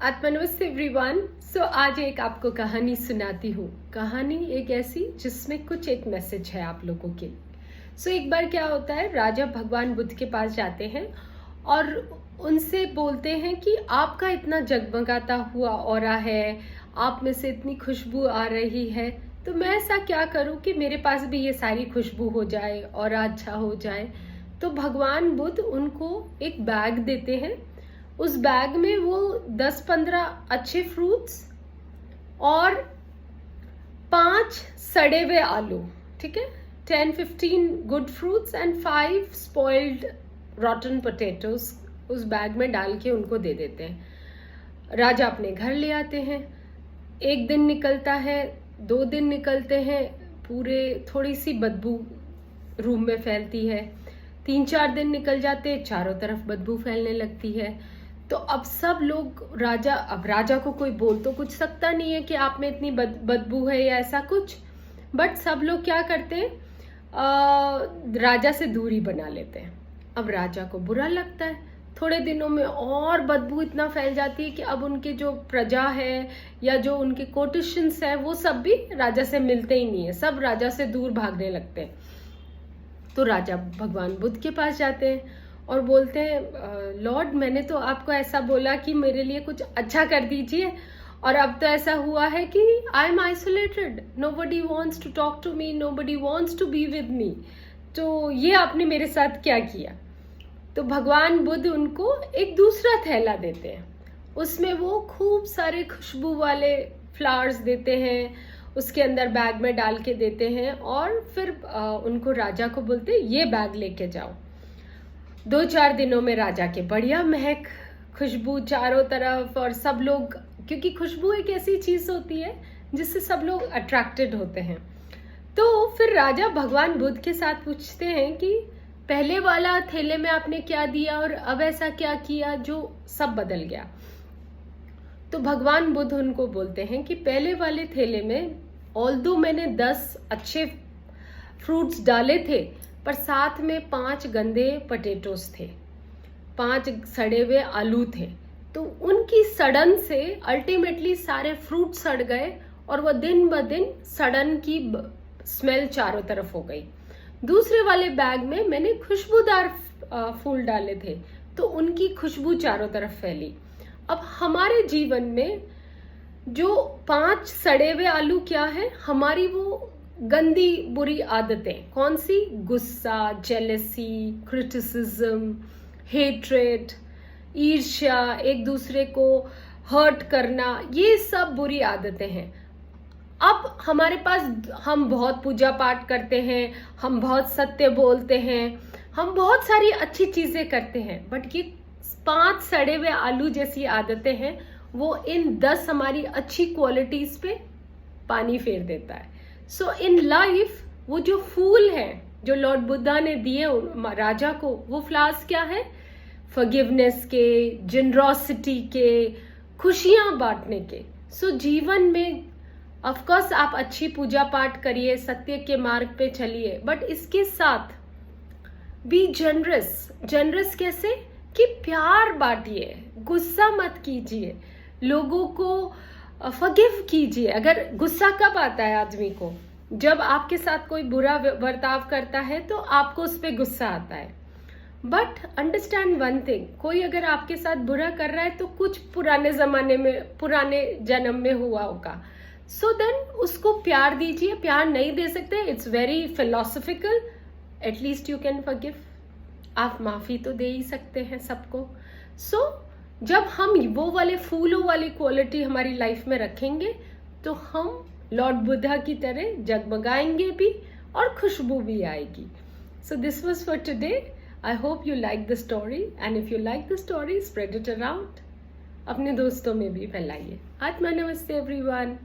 आत्मा नमस्ते एवरीवन। आज एक आपको कहानी सुनाती हूँ। कहानी एक ऐसी जिसमें कुछ एक मैसेज है आप लोगों के। एक बार क्या होता है, राजा भगवान बुद्ध के पास जाते हैं और उनसे बोलते हैं कि आपका इतना जगमगाता हुआ ऑरा है, आप में से इतनी खुशबू आ रही है, तो मैं ऐसा क्या करूँ कि मेरे पास भी ये सारी खुशबू हो जाए, ऑरा अच्छा हो जाए। तो भगवान बुद्ध उनको एक बैग देते हैं। उस बैग में वो 10-15 अच्छे फ्रूट्स और 5 सड़े हुए आलू, ठीक है, 10-15 good fruits and 5 spoiled रॉटन potatoes उस बैग में डाल के उनको दे देते हैं। राजा अपने घर ले आते हैं। 1 दिन निकलता है, 2 दिन निकलते हैं, पूरे थोड़ी सी बदबू रूम में फैलती है। 3-4 दिन निकल जाते, चारों तरफ बदबू फैलने लगती है। तो अब सब लोग राजा को कोई बोल तो कुछ सकता नहीं है कि आप में इतनी बदबू है या ऐसा कुछ, बट सब लोग क्या करते हैं, राजा से दूरी बना लेते हैं। अब राजा को बुरा लगता है। थोड़े दिनों में और बदबू इतना फैल जाती है कि अब उनके जो प्रजा है या जो उनके कोर्टिशंस है वो सब भी राजा से मिलते ही नहीं है, सब राजा से दूर भागने लगते हैं। तो राजा भगवान बुद्ध के पास जाते हैं और बोलते हैं, लॉर्ड, मैंने तो आपको ऐसा बोला कि मेरे लिए कुछ अच्छा कर दीजिए, और अब तो ऐसा हुआ है कि I am isolated, nobody wants to talk to me, nobody wants to be with me, तो ये आपने मेरे साथ क्या किया। तो भगवान बुद्ध उनको एक दूसरा थैला देते हैं। उसमें वो खूब सारे खुशबू वाले फ्लावर्स देते हैं, उसके अंदर बैग में डाल के देते हैं, और फिर उनको राजा को बोलते हैं, ये बैग लेके जाओ। 2-4 दिनों में राजा के बढ़िया महक, खुशबू चारों तरफ, और सब लोग, क्योंकि खुशबू एक ऐसी चीज होती है जिससे सब लोग अट्रैक्टेड होते हैं। तो फिर राजा भगवान बुद्ध के साथ पूछते हैं कि पहले वाला थैले में आपने क्या दिया और अब ऐसा क्या किया जो सब बदल गया। तो भगवान बुद्ध उनको बोलते हैं कि पहले वाले थैले में ऑल्दो मैंने 10 अच्छे फ्रूट्स डाले थे, पर साथ में 5 गंदे पोटैटोस थे, 5 सड़े हुए आलू थे। तो उनकी सड़न से अल्टीमेटली सारे फ्रूट सड़ गए और वह दिन ब दिन सड़न की स्मेल चारों तरफ हो गई। दूसरे वाले बैग में मैंने खुशबूदार फूल डाले थे, तो उनकी खुशबू चारों तरफ फैली। अब हमारे जीवन में जो 5 सड़े हुए आलू क्या है, हमारी वो गंदी बुरी आदतें, कौन सी? गुस्सा, जेलसी, क्रिटिसिज्म, हेट्रेड, ईर्ष्या, एक दूसरे को हर्ट करना, ये सब बुरी आदतें हैं। अब हमारे पास, हम बहुत पूजा पाठ करते हैं, हम बहुत सत्य बोलते हैं, हम बहुत सारी अच्छी चीजें करते हैं, बट ये 5 सड़े हुए आलू जैसी आदतें हैं, वो इन 10 हमारी अच्छी क्वालिटीज पे पानी फेर देता है। सो इन लाइफ वो जो फूल है जो लॉर्ड बुद्धा ने दिए राजा को, वो फ्लावर्स क्या है? फॉरगिवनेस के, जनरॉसिटी के, खुशियां बांटने के। जीवन में ऑफ कोर्स आप अच्छी पूजा पाठ करिए, सत्य के मार्ग पे चलिए, बट इसके साथ बी जनरस। जनरस कैसे? कि प्यार बांटिए, गुस्सा मत कीजिए, लोगों को फॉरगिव कीजिए। अगर गुस्सा कब आता है आदमी को? जब आपके साथ कोई बुरा बर्ताव करता है तो आपको उस पर गुस्सा आता है। बट अंडरस्टैंड वन थिंग, कोई अगर आपके साथ बुरा कर रहा है तो कुछ पुराने जमाने में, पुराने जन्म में हुआ होगा। सो देन उसको प्यार दीजिए। प्यार नहीं दे सकते, it's very philosophical, at least you can forgive. आप माफी तो दे ही सकते हैं सबको। जब हम वो वाले फूलों वाली क्वालिटी हमारी लाइफ में रखेंगे तो हम लॉर्ड बुद्धा की तरह जगमगाएंगे भी और खुशबू भी आएगी। So this was for today. I hope you like the story, and if you like the story, spread it around, अपने दोस्तों में भी फैलाइए। आत्मा नमस्ते एवरीवन।